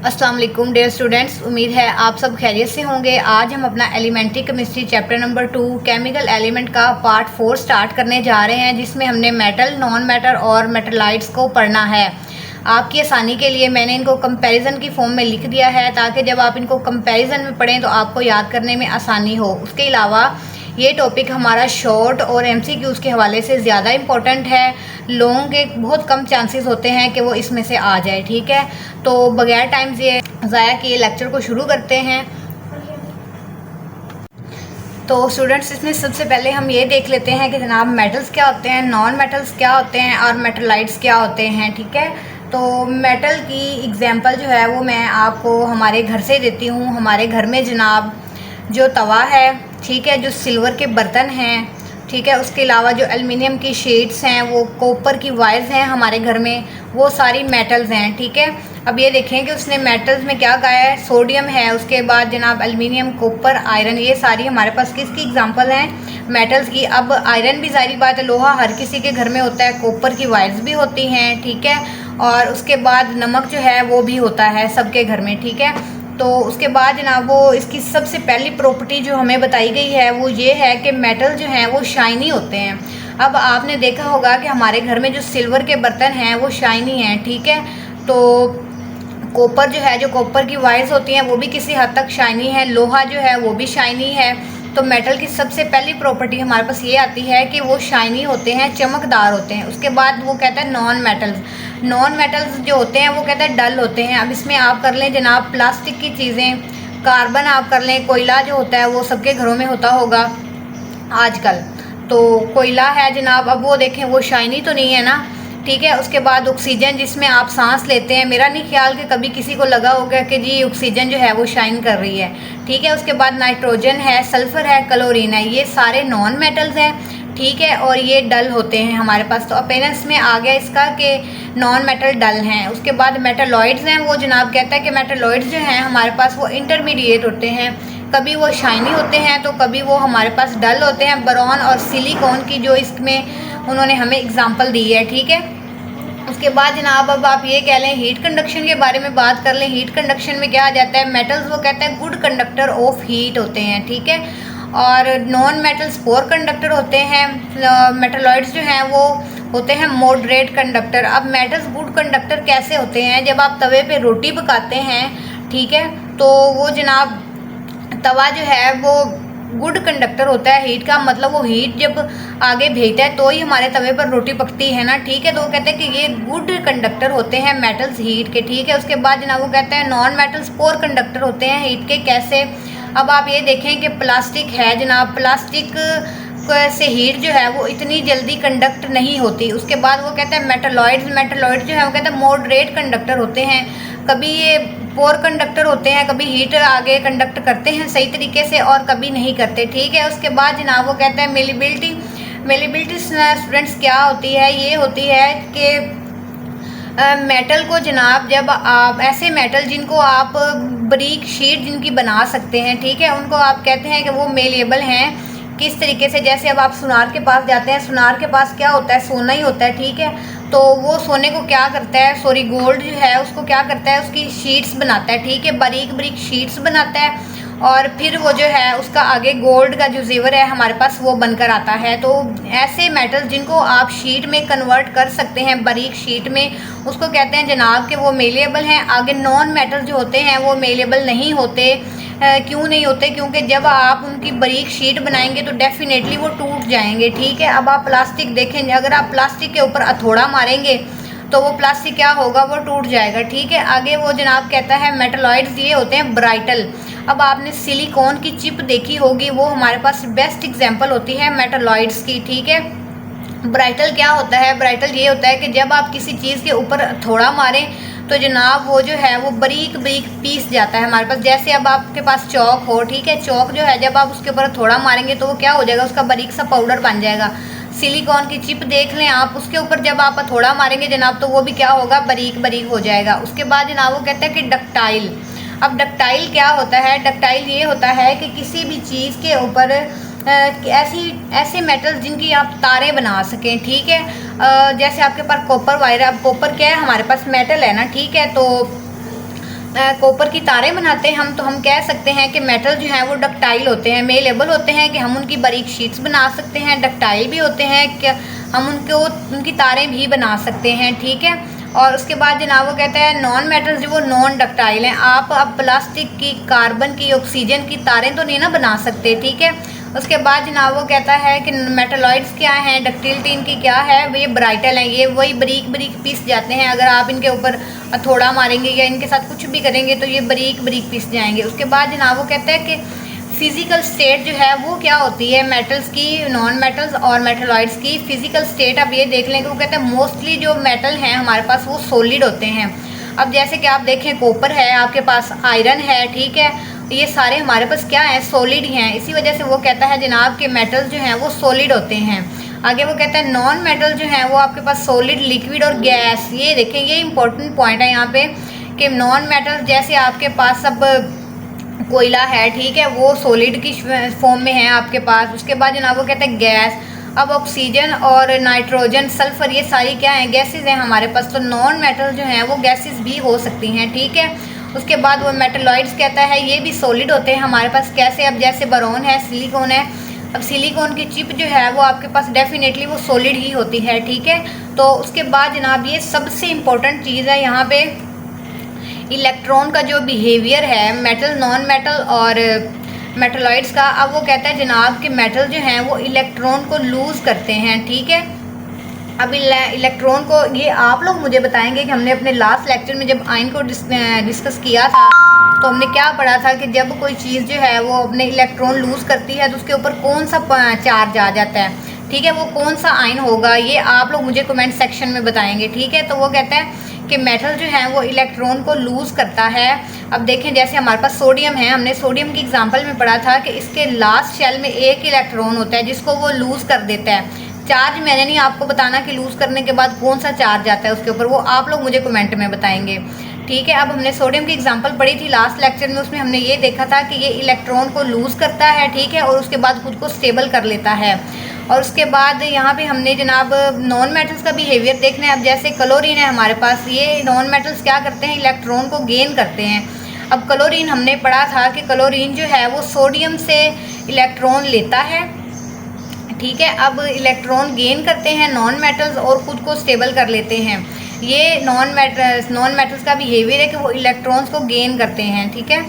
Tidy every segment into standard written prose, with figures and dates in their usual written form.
अस्सलाम वालेकुम dear students, उम्मीद है आप सब खैरियत से होंगे। आज हम अपना elementary chemistry chapter number 2 chemical element का पार्ट 4 स्टार्ट करने जा रहे हैं, जिसमें हमने मेटल, नॉन मेटल और मेटलाइट्स को पढ़ना है। आपकी आसानी के लिए मैंने इनको कंपैरिजन की फॉर्म में लिख दिया है, ताकि जब आप इनको कंपैरिजन में पढ़ें तो आपको याद करने में आसानी हो। उसके अलावा ये टॉपिक हमारा शॉर्ट और एमसीक्यूज़ के हवाले से ज़्यादा इम्पोर्टेंट है। लॉन्ग के बहुत कम चांसेस होते हैं कि वो इसमें से आ जाए। ठीक है, तो बगैर टाइम से ज़ाया किए लेक्चर को शुरू करते हैं। तो स्टूडेंट्स, इसमें सबसे पहले हम ये देख लेते हैं कि जनाब मेटल्स क्या होते हैं, नॉन मेटल्स क्या होते हैं और मेटलाइट्स क्या होते हैं। ठीक है, तो मेटल की एग्जांपल जो है वो मैं आपको हमारे घर से देती हूँ। हमारे घर में जनाब जो तवा है, ठीक है, जो सिल्वर के बर्तन हैं, ठीक है, उसके अलावा जो एल्युमिनियम की शीट्स हैं, वो कॉपर की वायर्स हैं हमारे घर में, वो सारी मेटल्स हैं। ठीक है, अब ये देखें कि उसने मेटल्स में क्या कहा है, सोडियम है, उसके बाद जनाब एल्युमिनियम, कॉपर, आयरन, ये सारी हमारे पास किसकी एग्जांपल हैं, मेटल्स की। अब आयरन भी जाहिर बात है लोहा हर किसी के घर में होता है, कॉपर की वायर्स भी होती हैं, ठीक है, और उसके बाद नमक जो है वो भी होता है सबके घर में। ठीक है, तो उसके बाद जनाब वो इसकी सबसे पहली प्रॉपर्टी जो हमें बताई गई है वो ये है कि मेटल जो हैं वो शाइनी होते हैं। अब आपने देखा होगा कि हमारे घर में जो सिल्वर के बर्तन हैं वो शाइनी हैं। ठीक है, तो कॉपर जो है, जो कॉपर की वायर्स होती हैं वो भी किसी हद तक शाइनी है, लोहा जो है वो भी शाइनी है। तो मेटल की सबसे पहली प्रॉपर्टी हमारे पास ये आती है कि वो शाइनी होते हैं, चमकदार होते हैं। उसके बाद वो कहता है नॉन मेटल्स। नॉन मेटल्स जो होते हैं वो कहता है डल होते हैं। अब इसमें आप कर लें जनाब प्लास्टिक की चीज़ें, कार्बन आप कर लें, कोयला जो होता है वो सबके घरों में होता होगा आजकल। तो कोयला है जनाब, अब वो देखें वो शाइनी तो नहीं है ना। ठीक है, उसके बाद ऑक्सीजन जिसमें आप सांस लेते हैं, मेरा नहीं ख्याल कि कभी किसी को लगा होगा कि जी ऑक्सीजन जो है वो शाइन कर रही है। ठीक है, उसके बाद नाइट्रोजन है, सल्फर है, क्लोरीन है, ये सारे नॉन मेटल्स हैं। ठीक है, और ये डल होते हैं हमारे पास। तो अपेरेंस में आ गया इसका कि नॉन मेटल डल हैं। उसके बाद मेटलॉइड्स हैं, वो जनाब कहता है कि मेटलॉइड्स जो हैं हमारे पास वो इंटरमीडिएट होते हैं, कभी वो शाइनी होते हैं तो कभी वो हमारे पास डल होते हैं। बोरॉन और सिलिकॉन की जो इसमें उन्होंने हमें एग्जांपल दी है। ठीक है, उसके बाद जनाब अब आप ये कह लें हीट कंडक्शन के बारे में बात कर लें। हीट कंडक्शन में क्या आ जाता है, मेटल्स वो कहता है गुड कंडक्टर ऑफ हीट होते हैं। ठीक है, और नॉन मेटल्स पोर कंडक्टर होते हैं। मेटलॉइड्स जो हैं वो होते हैं मॉडरेट कंडक्टर। अब मेटल्स गुड कंडक्टर कैसे होते हैं, जब आप तवे पे रोटी पकाते हैं, ठीक है, तो वो जनाब तवा जो है वो गुड कंडक्टर होता है हीट का, मतलब वो हीट जब आगे भेजता है तो ही हमारे तवे पर रोटी पकती है ना। ठीक है, तो वो कहते हैं कि ये गुड कंडक्टर होते हैं मेटल्स हीट के। ठीक है, उसके बाद जनाब वो कहते हैं नॉन मेटल्स पोर कंडक्टर होते हैं हीट के। कैसे, अब आप ये देखें कि प्लास्टिक है जनाब, प्लास्टिक से हीट जो है वो इतनी जल्दी कंडक्ट नहीं होती। उसके बाद वो कहते हैं मेटलॉइड्स जो है वो कहते हैं मॉडरेट कंडक्टर होते हैं, कभी ये पोर कंडक्टर होते हैं, कभी हीट आगे कंडक्ट करते हैं सही तरीके से और कभी नहीं करते। ठीक है, उसके बाद जनाब वो कहते हैं मेलेबिलिटी स्टूडेंट्स क्या होती है, ये होती है कि मेटल को जनाब जब आप ऐसे मेटल जिनको आप बारीक शीट जिनकी बना सकते हैं, ठीक है, उनको आप कहते हैं कि वो मेलेबल हैं। किस तरीके से, जैसे अब आप सुनार के पास जाते हैं, सुनार के पास क्या होता है, सोना ही होता है। ठीक है, तो वो सोने को क्या करता है, सॉरी गोल्ड जो है उसको क्या करता है, उसकी शीट्स बनाता है। ठीक है, बारीक बारीक शीट्स बनाता है और फिर वो जो है उसका आगे गोल्ड का जो जेवर है हमारे पास वो बनकर आता है। तो ऐसे मेटल्स जिनको आप शीट में कन्वर्ट कर सकते हैं, बारीक शीट में, उसको कहते हैं जनाब कि वो मेलेबल हैं। आगे नॉन मेटल्स जो होते हैं वो मेलेबल नहीं होते। क्यों नहीं होते, क्योंकि जब आप उनकी बारीक शीट बनाएंगे तो डेफिनेटली वो टूट जाएंगे। ठीक है, अब आप प्लास्टिक देखेंगे, अगर आप प्लास्टिक के ऊपर हथौड़ा मारेंगे तो वो प्लास्टिक क्या होगा, वो टूट जाएगा। ठीक है, आगे वो जनाब कहता है मेटलॉइड्स ये होते हैं ब्राइटल। अब आपने सिलिकॉन की चिप देखी होगी, वो हमारे पास बेस्ट एग्जांपल होती है मेटलॉइड्स की। ठीक है, ब्राइटल क्या होता है, ब्राइटल ये होता है कि जब आप किसी चीज़ के ऊपर थोड़ा मारें तो जनाब वो जो है वो बारीक बारीक पीस जाता है हमारे पास। जैसे अब आपके पास चौक हो, ठीक है, चौक जो है जब आप उसके ऊपर थोड़ा मारेंगे तो वो क्या हो जाएगा, उसका बारीक सा पाउडर बन जाएगा। सिलिकॉन की चिप देख लें आप, उसके ऊपर जब आप थोड़ा मारेंगे जनाब तो वो भी क्या होगा, बारीक बारीक हो जाएगा। उसके बाद जनाब वो कहता है कि डक्टाइल। अब डक्टाइल क्या होता है, डक्टाइल ये होता है कि किसी भी चीज़ के ऊपर ऐसे मेटल्स जिनकी आप तारे बना सकें। ठीक है, जैसे आपके पास कॉपर वायर है, अब कॉपर क्या है हमारे पास मेटल है ना, ठीक है, कॉपर की तारें बनाते हैं हम, तो हम कह सकते हैं कि मेटल जो है वो डक्टाइल होते हैं, मेलेबल होते हैं कि हम उनकी बारीक शीट्स बना सकते हैं, डक्टाइल भी होते हैं कि हम उनकी तारें भी बना सकते हैं, ठीक है। और उसके बाद जनाब वो कहते हैं नॉन मेटल्स जो वो नॉन डक्टाइल हैं। आप अब प्लास्टिक की, कार्बन की, ऑक्सीजन की तारें तो नहीं ना बना सकते, ठीक है। उसके बाद जनाब वो कहता है कि मेटलॉइड्स क्या हैं, डक्टिलिटी इनकी क्या है, ये ब्राइटल हैं, ये वही बारीक बारीक पीस जाते हैं। अगर आप इनके ऊपर हथौड़ा मारेंगे या इनके साथ कुछ भी करेंगे तो ये बारीक बारीक पीस जाएंगे। उसके बाद जनाब वो कहते हैं कि फिजिकल स्टेट जो है वो क्या होती है मेटल्स की, नॉन मेटल्स और मेटलॉइड्स की फिजिकल स्टेट। अब ये देख लें कि वो कहते हैं मोस्टली जो मेटल हैं हमारे पास वो सॉलिड होते हैं। अब जैसे कि आप देखें कॉपर है, आपके पास आयरन है, ठीक है, ये सारे हमारे पास क्या है, सॉलिड ही हैं। इसी वजह से वो कहता है जनाब के मेटल्स जो हैं वो सॉलिड होते हैं। आगे वो कहता है नॉन मेटल जो हैं वो आपके पास सॉलिड, लिक्विड और गैस। ये देखें, ये इंपॉर्टेंट पॉइंट है यहाँ पे कि नॉन मेटल जैसे आपके पास सब कोयला है, ठीक है, वो सॉलिड की फॉर्म में है आपके पास। उसके बाद जनाब वो कहते हैं गैस। अब ऑक्सीजन और नाइट्रोजन, सल्फर, ये सारी क्या हैं, गैसेस हैं हमारे पास। तो नॉन मेटल जो हैं वो गैसेस भी हो सकती हैं, ठीक है। उसके बाद वो मेटलॉइड्स कहता है ये भी सॉलिड होते हैं हमारे पास। कैसे, अब जैसे बोरॉन है, सिलिकॉन है। अब सिलिकॉन की चिप जो है वो आपके पास डेफिनेटली वो सॉलिड ही होती है, ठीक है। तो उसके बाद जनाब ये सबसे इम्पोर्टेंट चीज़ है यहाँ पे इलेक्ट्रॉन का जो बिहेवियर है मेटल, नॉन मेटल और मेटलॉइड्स का। अब वो कहता है जनाब कि मेटल जो हैं वो इलेक्ट्रॉन को लूज़ करते हैं, ठीक है। अब इलेक्ट्रॉन को ये आप लोग मुझे बताएंगे कि हमने अपने लास्ट लेक्चर में जब आयन को डिस्कस किया था तो हमने क्या पढ़ा था कि जब कोई चीज़ जो है वो अपने इलेक्ट्रॉन लूज़ करती है तो उसके ऊपर कौन सा चार्ज आ जाता है, ठीक है, वो कौन सा आयन होगा, ये आप लोग मुझे कमेंट सेक्शन में बताएंगे, ठीक है। तो वो कहते हैं कि मेटल जो है वो इलेक्ट्रॉन को लूज़ करता है। अब देखें जैसे हमारे पास सोडियम है, हमने सोडियम की एग्जांपल में पढ़ा था कि इसके लास्ट शेल में एक इलेक्ट्रॉन होता है जिसको वो लूज़ कर देता है। चार्ज मैंने नहीं आपको बताना कि लूज़ करने के बाद कौन सा चार्ज आता है उसके ऊपर, वो आप लोग मुझे कमेंट में बताएंगे, ठीक है। अब हमने सोडियम की एग्जांपल पढ़ी थी लास्ट लेक्चर में, उसमें हमने ये देखा था कि ये इलेक्ट्रॉन को लूज़ करता है, ठीक है, और उसके बाद खुद को स्टेबल कर लेता है। और उसके बाद यहाँ पे हमने जनाब नॉन मेटल्स का बिहेवियर देखना है। अब जैसे क्लोरीन है हमारे पास, ये नॉन मेटल्स क्या करते हैं, इलेक्ट्रॉन को गेन करते हैं। अब क्लोरीन हमने पढ़ा था कि क्लोरीन जो है वो सोडियम से इलेक्ट्रॉन लेता है, ठीक है। अब इलेक्ट्रॉन गेन करते हैं नॉन मेटल्स और ख़ुद को स्टेबल कर लेते हैं। ये नॉन मेटल्स का बिहेवियर है कि वो इलेक्ट्रॉन्स को गेन करते हैं, ठीक है।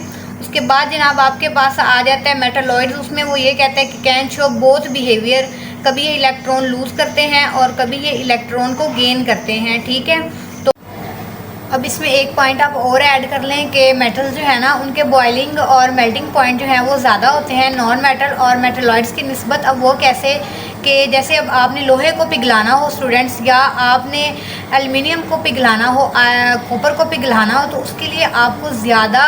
उसके बाद जनाब आपके पास आ जाता है मेटलॉइड्स, उसमें वो ये कहता है कि कैन शो बोथ बिहेवियर, कभी ये इलेक्ट्रॉन लूज़ करते हैं और कभी ये इलेक्ट्रॉन को गेन करते हैं, ठीक है। तो अब इसमें एक पॉइंट आप और ऐड कर लें कि मेटल्स जो है ना उनके बॉइलिंग और मेल्टिंग पॉइंट जो है वो ज़्यादा होते हैं नॉन मेटल और मेटलॉइड्स की निस्बत। अब वो कैसे कि जैसे अब आपने लोहे को पिघलाना हो स्टूडेंट्स, या आपने एल्युमिनियम को पिघलाना हो, कॉपर को पिघलाना हो, तो उसके लिए आपको ज़्यादा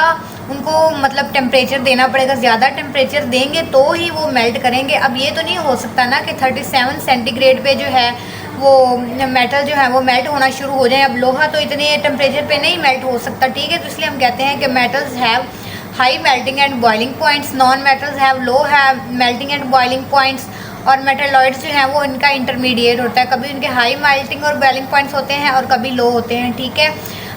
उनको मतलब टेम्परेचर देना पड़ेगा। ज़्यादा टेम्परेचर देंगे तो ही वो मेल्ट करेंगे। अब ये तो नहीं हो सकता ना कि 37 सेंटीग्रेड पे जो है वो मेटल जो है वो मेल्ट होना शुरू हो जाए। अब लोहा तो इतने टेम्परेचर पे नहीं मेल्ट हो सकता, ठीक है। तो इसलिए हम कहते हैं कि metals have high melting and boiling points, non metals have low melting and boiling points, और मेटलॉइड्स जो हैं वो इनका इंटरमीडिएट होता है। कभी उनके हाई मेल्टिंग और बॉइलिंग पॉइंट्स होते हैं और कभी लो होते हैं, ठीक है।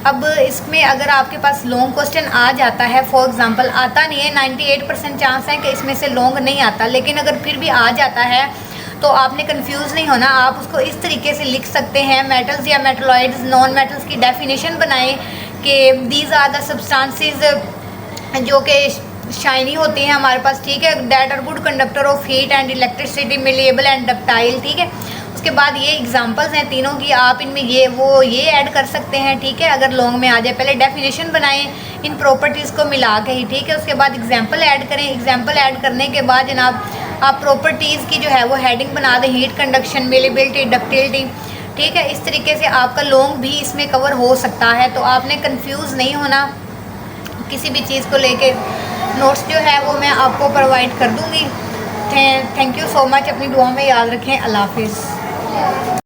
अब इसमें अगर आपके पास लॉन्ग क्वेश्चन आ जाता है, फॉर एग्जांपल आता नहीं है, 98% चांस है कि इसमें से लॉन्ग नहीं आता, लेकिन अगर फिर भी आ जाता है तो आपने कंफ्यूज नहीं होना। आप उसको इस तरीके से लिख सकते हैं, मेटल्स या मेटलॉइड्स नॉन मेटल्स की डेफिनेशन बनाएं कि दीज आर द सब्सटेंसेस जो कि शाइनी होती हैं हमारे पास, ठीक है, that are good conductor of heat and electricity, malleable and ductile, ठीक है। उसके बाद ये एग्जांपल्स हैं तीनों की, आप इनमें ये ऐड कर सकते हैं, ठीक है, अगर लॉन्ग में आ जाए। पहले डेफिनेशन बनाएं इन प्रॉपर्टीज़ को मिला के ही, ठीक है। उसके बाद एग्जांपल ऐड करें। एग्जांपल ऐड करने के बाद जनाब आप प्रॉपर्टीज़ की जो है वो हेडिंग बना दें, हीट कंडक्शन, मेलेबिलिटी, डक्टिलिटी, ठीक है। इस तरीके से आपका लॉन्ग भी इसमें कवर हो सकता है। तो आपने कन्फ्यूज़ नहीं होना किसी भी चीज़ को लेके। नोट्स जो है वो मैं आपको प्रोवाइड कर दूँगी। Thank you so much. अपनी दुआ में याद रखें। अल्लाह हाफिज़।